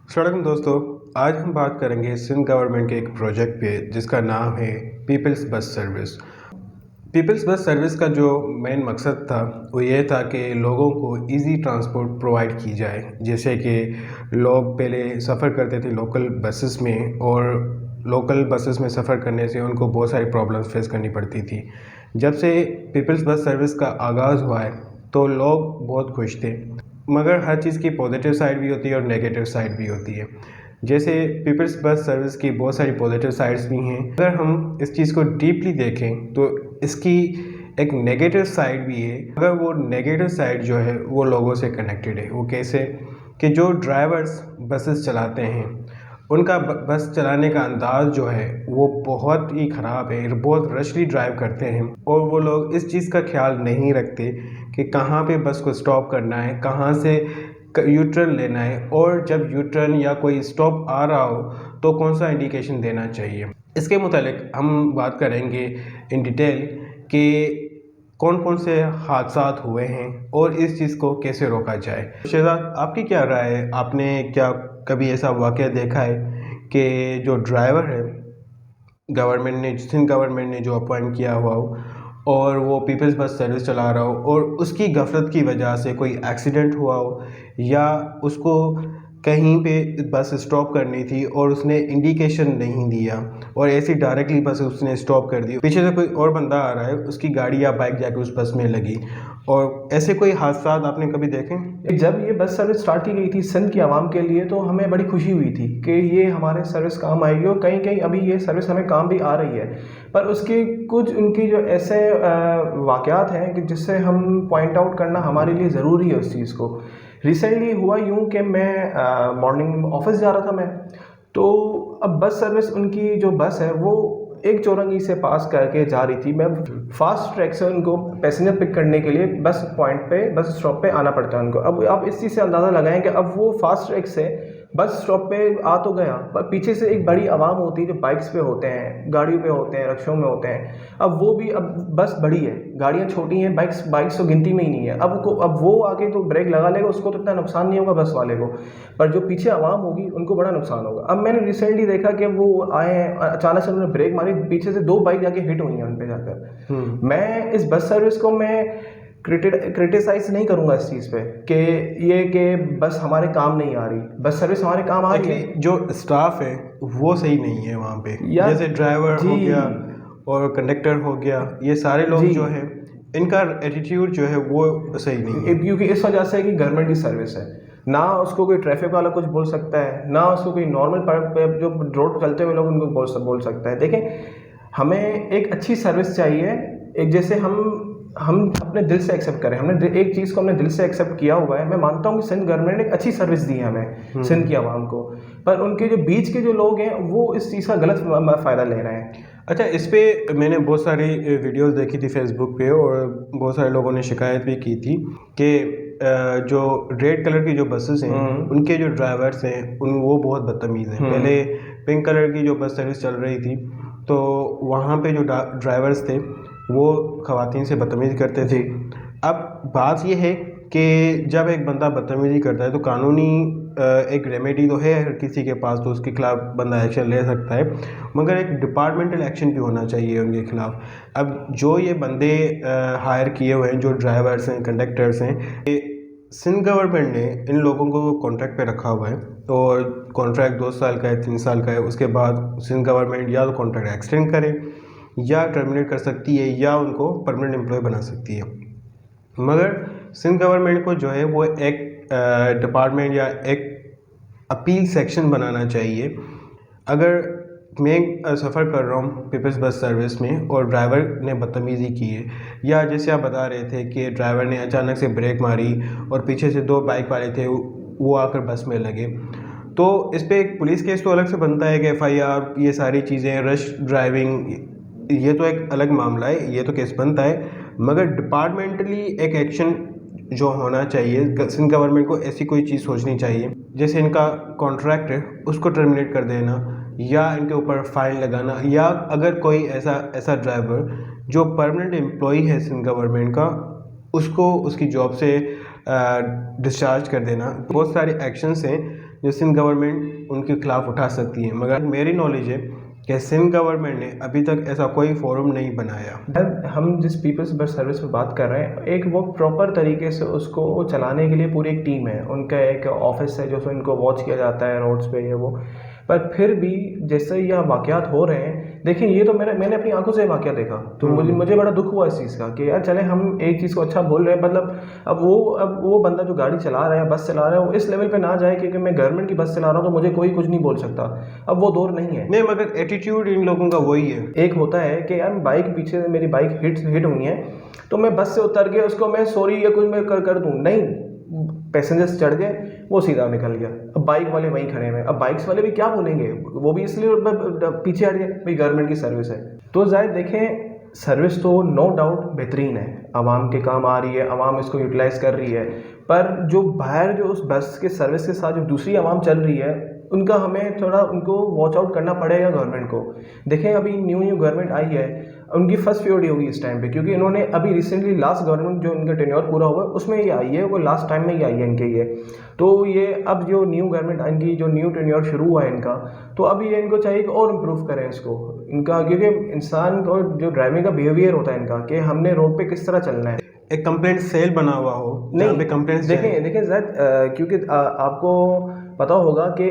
सलाम दोस्तों। आज हम बात करेंगे सिंध गवर्नमेंट के एक प्रोजेक्ट पे जिसका नाम है peoples bus service. Peoples bus service का जो मेन मकसद था वो ये था कि लोगों को इजी ट्रांसपोर्ट प्रोवाइड की जाए। जैसे कि लोग पहले सफ़र करते थे लोकल बसेस में, और लोकल बसेस में सफ़र करने से उनको बहुत सारी प्रॉब्लम्स फेस करनी पड़ती थी। जब से पीपल्स बस सर्विस का आगाज़ हुआ है तो लोग बहुत खुश थे, मगर हर चीज़ की पॉजिटिव साइड भी होती है और नेगेटिव साइड भी होती है। जैसे पीपल्स बस सर्विस की बहुत सारी पॉजिटिव साइड्स भी हैं। अगर हम इस चीज़ को डीपली देखें तो इसकी एक नेगेटिव साइड भी है, मगर वो नेगेटिव साइड जो है वो लोगों से कनेक्टेड है। वो कैसे कि जो ड्राइवर्स बसेस चलाते हैं उनका बस चलाने का अंदाज जो है वो बहुत ही ख़राब है, बहुत रशली ड्राइव करते हैं, और वो लोग इस चीज़ का ख्याल नहीं रखते कि कहाँ पे बस को स्टॉप करना है, कहाँ से यू टर्न लेना है, और जब यू टर्न या कोई स्टॉप आ रहा हो तो कौन सा इंडिकेशन देना चाहिए। इसके मुतालिक हम बात करेंगे इन डिटेल कि कौन कौन से हादसात हुए हैं और इस चीज़ को कैसे रोका जाए। शहजाद, आपकी क्या राय है? आपने क्या कभी ऐसा वाक़या देखा है कि जो ड्राइवर है सिंध गवर्नमेंट ने जो अपॉइंट किया हुआ हो और वो पीपल्स बस सर्विस चला रहा हो और उसकी गफलत की वजह से कोई एक्सीडेंट हुआ हो, या उसको कहीं पे बस स्टॉप करनी थी और उसने इंडिकेशन नहीं दिया और ऐसी डायरेक्टली बस उसने स्टॉप कर दी, पीछे से कोई और बंदा आ रहा है, उसकी गाड़ी या बाइक जाके उस बस में लगी, और ऐसे कोई हादसा आपने कभी देखे? जब ये बस सर्विस स्टार्ट की गई थी सिंध की आवाम के लिए, तो हमें बड़ी खुशी हुई थी कि ये हमारे सर्विस काम आएगी, और कहीं कहीं अभी ये सर्विस हमें काम भी आ रही है। पर उसकी कुछ उनकी जो ऐसे वाक़यात हैं कि जिससे हम पॉइंट आउट करना हमारे लिए ज़रूरी है उस चीज़ को। रिसेंटली हुआ यूँ कि मैं मॉर्निंग ऑफिस जा रहा था मैं, तो अब बस सर्विस उनकी जो बस है वो एक चौरंगी से पास करके जा रही थी। मैं फास्ट ट्रैक से उनको पैसेंजर पिक करने के लिए बस पॉइंट पे, बस स्टॉप पे आना पड़ता है उनको। अब आप इस चीज़ से अंदाज़ा लगाएं कि अब वो फास्ट ट्रैक से बस स्टॉप पे आ तो गया, पर पीछे से एक बड़ी आवाम होती है जो बाइक्स पे होते हैं, गाड़ियों पे होते हैं, रिक्शों में होते हैं। अब वो भी, अब बस बड़ी है, गाड़ियाँ छोटी हैं, बाइक्स बाइक्स तो गिनती में ही नहीं है। अब वो आके तो ब्रेक लगा लेगा, उसको तो इतना नुकसान नहीं होगा बस वाले को, पर जो पीछे आवाम होगी उनको बड़ा नुकसान होगा। अब मैंने रिसेंटली देखा कि वो आए हैं, अचानक से उन्होंने ब्रेक मारी, पीछे से 2 बाइक जाके हिट हुई हैं उन पे जाकर। मैं इस बस सर्विस को मैं क्रिटिसाइज नहीं करूंगा इस चीज़ पे कि बस हमारे काम नहीं आ रही, बस सर्विस हमारे काम आ रही है। जो स्टाफ है वो सही नहीं है वहाँ पे, जैसे ड्राइवर हो गया और कंडक्टर हो गया, ये सारे लोग जो है इनका एटीट्यूड जो है वो सही नहीं है। क्योंकि इस वजह से कि गवर्नमेंट की सर्विस है, ना उसको कोई ट्रैफिक वाला कुछ बोल सकता है, ना उसको कोई नॉर्मल जो रोड चलते हुए लोग उनको बोल सकता है। देखें, हमें एक अच्छी सर्विस चाहिए, एक जैसे हम अपने दिल से एक्सेप्ट करें। हमने एक चीज़ को हमने दिल से एक्सेप्ट किया हुआ है। मैं मानता हूँ कि सिंध गवर्नमेंट ने एक अच्छी सर्विस दी है हमें, सिंध की आवाम को, पर उनके जो बीच के जो लोग हैं वो इस चीज़ का गलत फ़ायदा ले रहे हैं। अच्छा, इस पे मैंने बहुत सारी वीडियोस देखी थी फेसबुक पे, और बहुत सारे लोगों ने शिकायत भी की थी कि जो रेड कलर की जो बसेस हैं उनके जो ड्राइवर्स हैं वो बहुत बदतमीज़ हैं। पहले पिंक कलर की जो बस सर्विस चल रही थी तो वहाँ पे जो ड्राइवर्स थे वो ख़वातीन से बदतमीज़ी करते थे। अब बात ये है कि जब एक बंदा बदतमीज़ी करता है तो कानूनी एक रेमेडी तो है हर किसी के पास, तो उसके खिलाफ बंदा एक्शन ले सकता है, मगर एक डिपार्टमेंटल एक्शन भी होना चाहिए उनके खिलाफ। अब जो ये बंदे हायर किए हुए हैं, जो ड्राइवर्स हैं, कंडक्टर्स हैं, सिंध गवर्नमेंट ने इन लोगों को कॉन्ट्रैक्ट पे रखा हुआ है, और कॉन्ट्रैक्ट 2 साल का है, 3 साल का है। उसके बाद सिंध गवर्नमेंट या तो कॉन्ट्रैक्ट एक्सटेंड करे या टर्मिनेट कर सकती है या उनको परमानेंट एम्प्लॉय बना सकती है। मगर सिंध गवर्नमेंट को जो है वो एक डिपार्टमेंट या एक अपील सेक्शन बनाना चाहिए। अगर मैं सफ़र कर रहा हूँ पीपल्स बस सर्विस में और ड्राइवर ने बदतमीज़ी की है, या जैसे आप बता रहे थे कि ड्राइवर ने अचानक से ब्रेक मारी और पीछे से 2 बाइक वाले थे वो आकर बस में लगे, तो इस पर एक पुलिस केस तो अलग से बनता है कि FIR, ये सारी चीज़ें, रश ड्राइविंग, ये तो एक अलग मामला है, ये तो केस बनता है। मगर डिपार्टमेंटली एक एक्शन जो होना चाहिए, सिंध गवर्नमेंट को ऐसी कोई चीज़ सोचनी चाहिए, जैसे इनका कॉन्ट्रैक्ट है उसको टर्मिनेट कर देना, या इनके ऊपर फाइन लगाना, या अगर कोई ऐसा ड्राइवर जो परमानेंट एम्प्लॉई है सिंध गवर्नमेंट का, उसको उसकी जॉब से डिस्चार्ज कर देना। बहुत सारे एक्शंस हैं जो सिंध गवर्नमेंट उनके खिलाफ उठा सकती है, मगर मेरी नॉलेज है कि सिंध गवर्नमेंट ने अभी तक ऐसा कोई फोरम नहीं बनाया। हम जिस पीपल्स बस सर्विस पे बात कर रहे हैं, एक वो प्रॉपर तरीके से उसको चलाने के लिए पूरी एक टीम है, उनका एक ऑफिस है जो इनको वॉच किया जाता है रोड्स पे, ये वो। पर फिर भी जैसे यह वाक़यात हो रहे हैं, देखिए ये तो मैंने अपनी आंखों से वाक़या देखा, तो मुझे बड़ा दुख हुआ इस चीज़ का कि यार चले हम एक चीज़ को अच्छा बोल रहे हैं, मतलब अब वो बंदा जो गाड़ी चला रहा है, बस चला रहा है, वो इस लेवल पे ना जाए क्योंकि मैं गवर्नमेंट की बस चला रहा हूँ तो मुझे कोई कुछ नहीं बोल सकता। अब वो दौर नहीं है। नहीं, मगर एटीट्यूड इन लोगों का वही है। एक होता है कि यार बाइक पीछे से मेरी बाइक हिट हुई है तो मैं बस से उतर के उसको मैं सॉरी या कुछ मैं कर दूँ, नहीं, पैसेंजर्स चढ़ गए, वो सीधा निकल गया। अब बाइक वाले वहीं खड़े हुए, अब बाइक्स वाले भी क्या बोलेंगे, वो भी इसलिए पीछे हट गए, भाई गवर्नमेंट की सर्विस है। तो जाहिर देखें, सर्विस तो नो डाउट बेहतरीन है, आवाम के काम आ रही है, आवाम इसको यूटिलाइज़ कर रही है, पर जो बाहर जो उस बस के सर्विस के साथ जो दूसरी आवाम चल रही है, उनका हमें थोड़ा उनको वॉच आउट करना पड़ेगा गवर्नमेंट को। देखें अभी न्यू गवर्नमेंट आई है, उनकी फर्स्ट प्रायोरिटी होगी इस टाइम पे, क्योंकि इन्होंने अभी रिसेंटली लास्ट गवर्नमेंट जो इनका टेन्योर पूरा हुआ उसमें ये आई है, वो लास्ट टाइम में ही आई है इनके ये। तो ये अब जो न्यू गवर्नमेंट आएंगी, जो न्यू टेन्योर शुरू हुआ है इनका, तो अभी ये इनको चाहिए कि और इम्प्रूव करें इसको इनका, क्योंकि इंसान को जो ड्राइविंग का बिहेवियर होता है इनका कि हमने रोड पे किस तरह चलना है। एक कंप्लेंट सेल बना हुआ हो, नहीं कंप्लेंट देखें ज़ाहिद, क्योंकि आपको पता होगा कि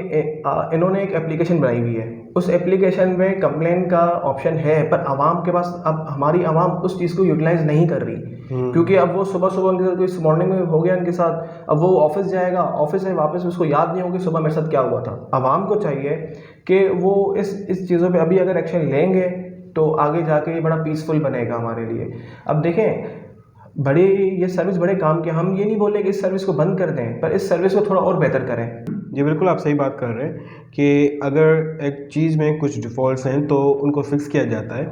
इन्होंने एक एप्लीकेशन बनाई हुई है, उस एप्लीकेशन में कंप्लेंट का ऑप्शन है, पर आवाम के पास, अब हमारी आवाम उस चीज़ को यूटिलाइज नहीं कर रही, क्योंकि अब वो सुबह उनके साथ कोई मॉर्निंग में हो गया उनके साथ, अब वो ऑफिस जाएगा, ऑफिस से वापस उसको याद नहीं होगी सुबह मेरे साथ क्या हुआ था। आवाम को चाहिए कि वो इस चीज़ों पे अभी अगर एक्शन लेंगे तो आगे जाके ये बड़ा पीसफुल बनेगा हमारे लिए। अब देखें ये सर्विस बड़े काम की, हम ये नहीं बोले कि इस सर्विस को बंद कर दें, पर इस सर्विस को थोड़ा और बेहतर करें। जी बिल्कुल, आप सही बात कर रहे हैं कि अगर एक चीज़ में कुछ डिफ़ॉल्ट्स हैं तो उनको फिक्स किया जाता है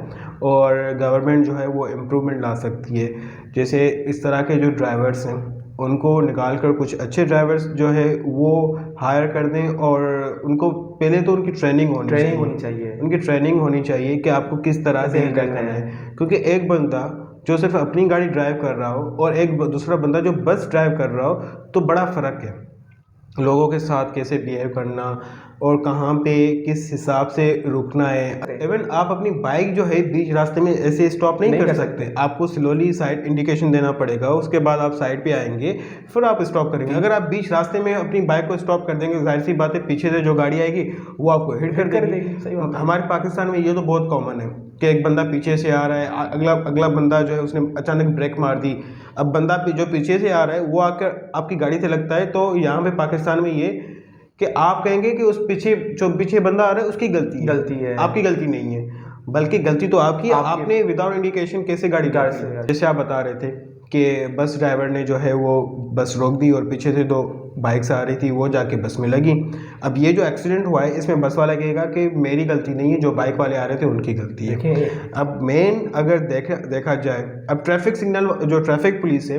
और गवर्नमेंट जो है वो इम्प्रूवमेंट ला सकती है। जैसे इस तरह के जो ड्राइवर्स हैं उनको निकाल कर कुछ अच्छे ड्राइवर्स जो है वो हायर कर दें, और उनको पहले तो उनकी ट्रेनिंग होनी चाहिए, उनकी ट्रेनिंग होनी चाहिए कि आपको किस तरह से करना है, क्योंकि एक बंदा जो सिर्फ अपनी गाड़ी ड्राइव कर रहा हो और एक दूसरा बंदा जो बस ड्राइव कर रहा हो, तो बड़ा फ़र्क है। लोगों के साथ कैसे बिहेव करना और कहाँ पे किस हिसाब से रुकना है। इवन आप अपनी बाइक जो है बीच रास्ते में ऐसे स्टॉप नहीं कर सकते, आपको स्लोली साइड इंडिकेशन देना पड़ेगा, उसके बाद आप साइड पे आएंगे, फिर आप स्टॉप करेंगे। अगर आप बीच रास्ते में अपनी बाइक को स्टॉप कर देंगे, जाहिर सी बात है पीछे से जो गाड़ी आएगी वो आपको हिट कर देगी। सही बात है। हमारे पाकिस्तान में ये तो बहुत कॉमन है कि एक बंदा पीछे से आ रहा है, अगला बंदा जो है उसने अचानक ब्रेक मार दी, अब बंदा जो पीछे से आ रहा है वो आकर आपकी गाड़ी से लगता है, तो यहाँ पे पाकिस्तान में ये कि आप कहेंगे कि उस पीछे बंदा आ रहा है उसकी गलती है, आपकी गलती नहीं है, बल्कि गलती तो आपकी, आपने विदाउट इंडिकेशन कैसे गाड़ी काट दी। जैसे आप बता रहे थे कि बस ड्राइवर ने जो है वो बस रोक दी और पीछे से 2 बाइक्स आ रही थी, वो जाके बस में लगी। अब ये जो एक्सीडेंट हुआ है इसमें बस वाला कहेगा कि मेरी गलती नहीं है, जो बाइक वाले आ रहे थे उनकी गलती है। अब मेन अगर देखा जाए, अब ट्रैफिक सिग्नल जो ट्रैफिक पुलिस है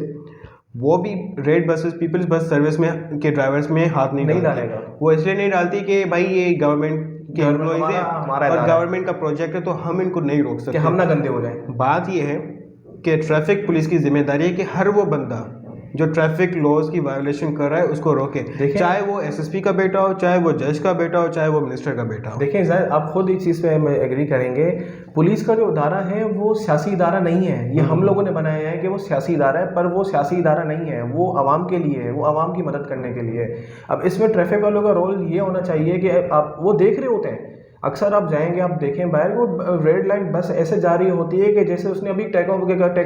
वो भी red buses peoples bus service में के ड्राइवर्स में हाथ नहीं डालेगा। वो इसलिए नहीं डालती कि भाई ये गवर्नमेंट के एम्प्लॉइज है और गवर्नमेंट का प्रोजेक्ट है तो हम इनको नहीं रोक सकते, हम ना गंदे हो जाए। बात ये है कि ट्रैफिक पुलिस की जिम्मेदारी है कि हर वो बंदा जो ट्रैफिक लॉज की वायोलेशन कर रहा है उसको रोके, चाहे वो एसएसपी का बेटा हो, चाहे वो जज का बेटा हो, चाहे वो मिनिस्टर का बेटा हो। देखिए ज़ाहिर आप खुद इस चीज़ पे एग्री करेंगे, पुलिस का जो इदारा है वो सियासी इदारा नहीं है, ये हम लोगों ने बनाया है कि वो सियासी इदारा है, पर वो सियासी इदारा नहीं है, वो आवाम के लिए है, वो आवाम की मदद करने के लिए। अब इसमें ट्रैफिक वालों का रोल ये होना चाहिए कि आप वो देख रहे होते हैं, अक्सर आप जाएंगे आप देखें बाहर वो रेड लाइन बस ऐसे जा रही होती है कि जैसे उसने अभी टेक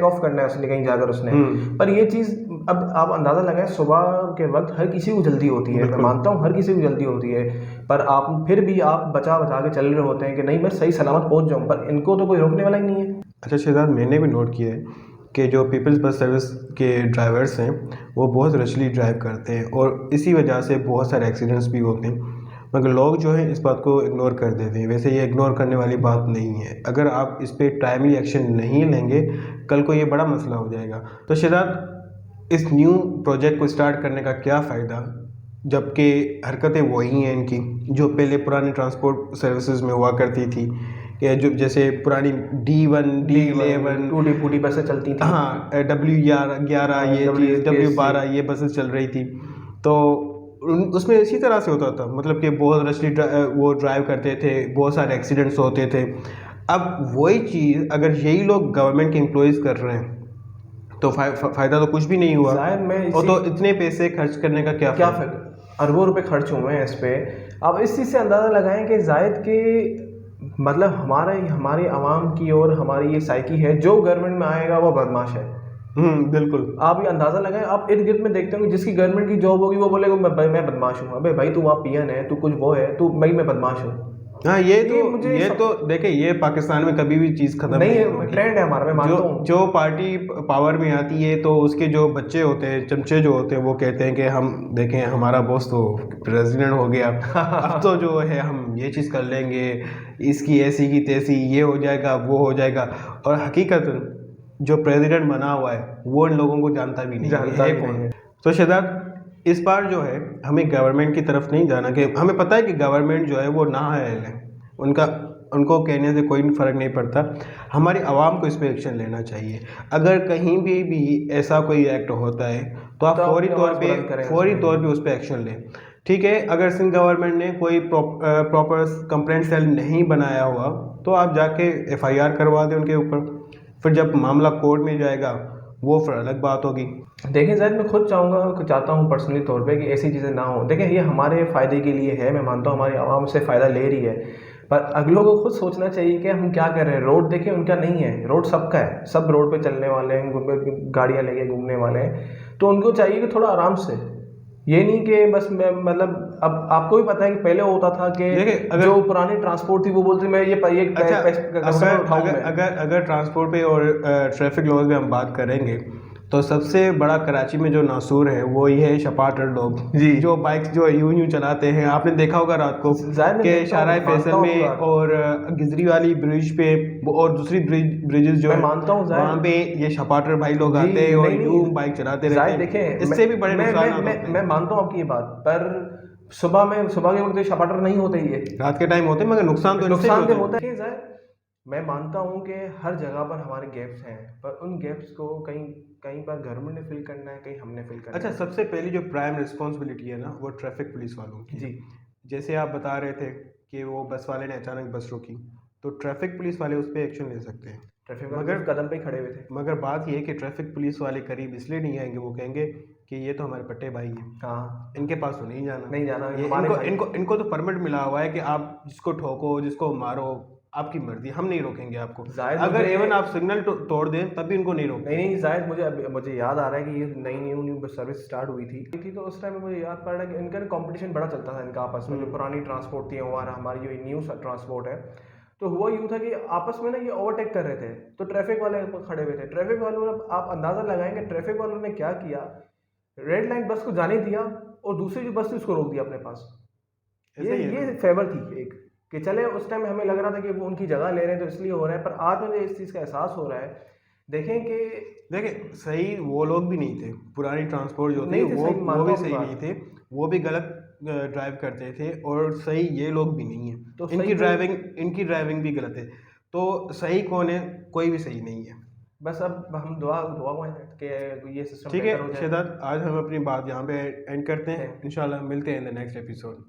ऑफ करना है उसने कहीं जाकर उसने, पर ये चीज़ अब आप अंदाज़ा लगाएं, सुबह के वक्त हर किसी को जल्दी होती है, मैं मानता हूँ हर किसी को जल्दी होती है, पर आप फिर भी आप बचा के चल रहे होते हैं कि नहीं मैं सही सलामत पहुँच जाऊँ, पर इनको तो कोई रोकने वाला ही नहीं है। अच्छा शहजाद, मैंने भी नोट किया है कि जो पीपल्स बस सर्विस के ड्राइवर्स हैं वो बहुत रशली ड्राइव करते हैं और इसी वजह से बहुत सारे एक्सीडेंट्स भी होते हैं, मगर लोग जो है इस बात को इग्नोर कर देते हैं। वैसे ये इग्नोर करने वाली बात नहीं है, अगर आप इस पर टाइमली एक्शन नहीं लेंगे कल को ये बड़ा मसला हो जाएगा। तो शहजाद, इस न्यू प्रोजेक्ट को स्टार्ट करने का क्या फ़ायदा, जबकि हरकतें वही हैं इनकी जो पहले पुरानी ट्रांसपोर्ट सर्विसेज में हुआ करती थी, कि जो जैसे पुरानी D1, D11 टूटी बसें चलती थी, हाँ W11 ये चीज़ W12 ये बसेस चल रही थी। तो उसमें इसी तरह से होता था, मतलब कि बहुत रशली वो ड्राइव करते थे, बहुत सारे एक्सीडेंट्स होते थे। अब वही चीज़ अगर यही लोग गवर्नमेंट के एम्प्लॉयज़ कर रहे हैं तो फ़ायदा तो कुछ भी नहीं हुआ। जाहिर मैं और इसी तो इतने पैसे खर्च करने का क्या क्या फ़ायदा? अरबों रुपए खर्च हुए हैं इस पे। अब इस चीज़ से अंदाज़ा लगाएं कि जायद के मतलब हमारी आवाम की और हमारी ये साइकी है, जो गवर्नमेंट में आएगा वो बदमाश है। बिल्कुल। आप ये अंदाज़ा लगाएं, आप इर्द गिर्द में देखते होंगे जिसकी गवर्नमेंट की जॉब होगी वो बोलेगा मैं बदमाश हूँ। अबे भाई तू वहाँ पीएन है, तू कुछ वो है, तू मैं बदमाश हूँ। हाँ, मुझे ये तो देखिए, ये पाकिस्तान में कभी भी चीज़ खत्म नहीं नहीं है, होगी। ट्रेंड है हमारा, मैं जो मानता हूँ। जो पार्टी पावर में आती है तो उसके जो बच्चे होते हैं, चमचे जो होते हैं, वो कहते हैं कि हम देखें हमारा बॉस तो प्रेसिडेंट हो गया, अब तो जो है हम ये चीज़ कर लेंगे, इसकी ऐसी की तैसी, ये हो जाएगा वो हो जाएगा। और हकीकतन जो प्रेसिडेंट बना हुआ है वो इन लोगों को जानता भी नहीं जानता है भी नहीं कौन। है। तो शायद इस बार जो है हमें गवर्नमेंट की तरफ नहीं जाना, कि हमें पता है कि गवर्नमेंट जो है वो नाअहल है, उनका उनको कहने से कोई फ़र्क नहीं पड़ता। हमारी आवाम को इस पे एक्शन लेना चाहिए। अगर कहीं भी ऐसा कोई एक्ट होता है तो आप तो फौरी अपनी तौर आवाज़ पे बुलंद करें उस पे एक्शन लें। ठीक है, अगर सिंध गवर्नमेंट ने कोई प्रॉपर कंप्लेंट सेल नहीं बनाया हुआ तो आप जाके एफआईआर करवा दें उनके ऊपर। फिर जब मामला कोर्ट में जाएगा वो फिर अलग बात होगी। देखिए ज़ाहिद, मैं खुद चाहता हूँ पर्सनली तौर पे कि ऐसी चीज़ें ना हो। देखिए ये हमारे फ़ायदे के लिए है, मैं मानता हूँ हमारी आवाम से फ़ायदा ले रही है, पर अगलों को खुद सोचना चाहिए कि हम क्या कर रहे हैं। रोड देखिए उनका नहीं है, रोड सबका है, सब रोड पे चलने वाले हैं, गाड़ियाँ लेके घूमने वाले हैं, तो उनको चाहिए कि थोड़ा आराम से, ये नहीं कि बस मैं मतलब अब आपको भी पता है कि पहले होता था कि देखिए, अगर जो पुरानी ट्रांसपोर्ट थी वो बोलती मैं ये अच्छा, कस्टमर उठाऊँ मैं। अगर ट्रांसपोर्ट पे और ट्रैफिक लॉज में हम बात करेंगे तो सबसे बड़ा कराची में जो नासूर है वो ये है शपाटर लोग, जी। जो बाइक्स जो यूं चलाते हैं। आपने देखा होगा रात को ज़ाहिर मैं कि देखता हूँ, शाहराह मानता फैसल हूँ में आपकी बात। और गिजरी वाली ब्रिज पे और दूसरी ब्रिजेस जो मैं है मानता हूँ ज़ाहिर। वहाँ पे ये शपाटर भाई लोग जी, आते हैं और नहीं, यूं बाइक चलाते रहते ज़ाहिर हैं। देखें, इससे भी बड़े नुकसान होते मैं हैं। मानता हूँ आपकी ये बात, पर सुबह के वक्त ये शपाटर नहीं होते ये, रात के टाइम होते हैं, मगर नुकसान तो इनसे भी नुकसानदेह होते होता हैं। है ज़ाहिर। मैं मानता हूँ कि हर जगह पर हमारे गैप्स हैं, पर उन गैप्स को कहीं कहीं पर गवर्नमेंट ने फिल करना है, कहीं हमने फिल करना अच्छा, है। सबसे पहली जो प्राइम रिस्पॉन्सिबिलिटी है ना वो ट्रैफिक पुलिस वालों की है। जी। जैसे आप बता रहे थे कि वो बस वाले ने अचानक बस रोकी, तो ट्रैफिक पुलिस वाले उस पर एक्शन ले सकते हैं। ट्रैफिक वाले मगर तो कदम पे ही खड़े हुए थे। मगर बात ये है कि ट्रैफिक पुलिस वाले करीब इसलिए नहीं आएंगे, वो कहेंगे कि ये तो हमारे पट्टे भाई हैं, हाँ, इनके पास तो नहीं जाना। नहीं जाना, ये हमारे इनको भाई। इनको इनको तो परमिट मिला हुआ है कि आप जिसको ठोको, जिसको मारो, आपकी मर्जी, हम नहीं रोकेंगे आपको। जाहिर अगर मुझे एवन आप सिग्नल तोड़ दें तब भी इनको नहीं रोकेंगे। नहीं जाहिद, मुझे याद आ रहा है कि ये न्यू सर्विस स्टार्ट हुई थी तो उस टाइम में मुझे याद पड़ रहा है कि इनका कंपटीशन बड़ा चलता था इनका आपस में, जो पुरानी ट्रांसपोर्ट थी हमारा, हमारी जो न्यू ट्रांसपोर्ट है, तो हुआ यूँ था कि आपस में ना ये ओवरटेक कर रहे थे, तो ट्रैफिक वाले खड़े हुए थे। ट्रैफिक वालों ने, आप अंदाज़ा लगाएंगे ट्रैफिक वालों ने क्या किया, रेड लाइन बस को जाने दिया और दूसरी जो बस थी उसको रोक दिया अपने पास। ऐसा ही है ये ना? फेवर थी एक, कि चले उस टाइम हमें लग रहा था कि वो उनकी जगह ले रहे हैं तो इसलिए हो रहा है, पर आज मुझे इस चीज़ का एहसास हो रहा है। देखें कि देखिए, सही वो लोग भी नहीं थे, पुरानी ट्रांसपोर्ट जो थी नहीं थे, वो सही मानता भी हूँ सही आपकी नहीं बात। थे, वो भी गलत ड्राइव करते थे। और सही ये लोग भी नहीं है, तो सही वो, इनकी ड्राइविंग भी गलत है। तो सही कौन है? कोई भी सही नहीं है। बस अब हम दुआ दुआ में हैं कि ये सिस्टम ठीक है बेहतर हो जाए। शेदात, आज हम अपनी बात यहाँ पे एंड करते हैं। है। इंशाल्लाह मिलते हैं इन द नेक्स्ट एपिसोड।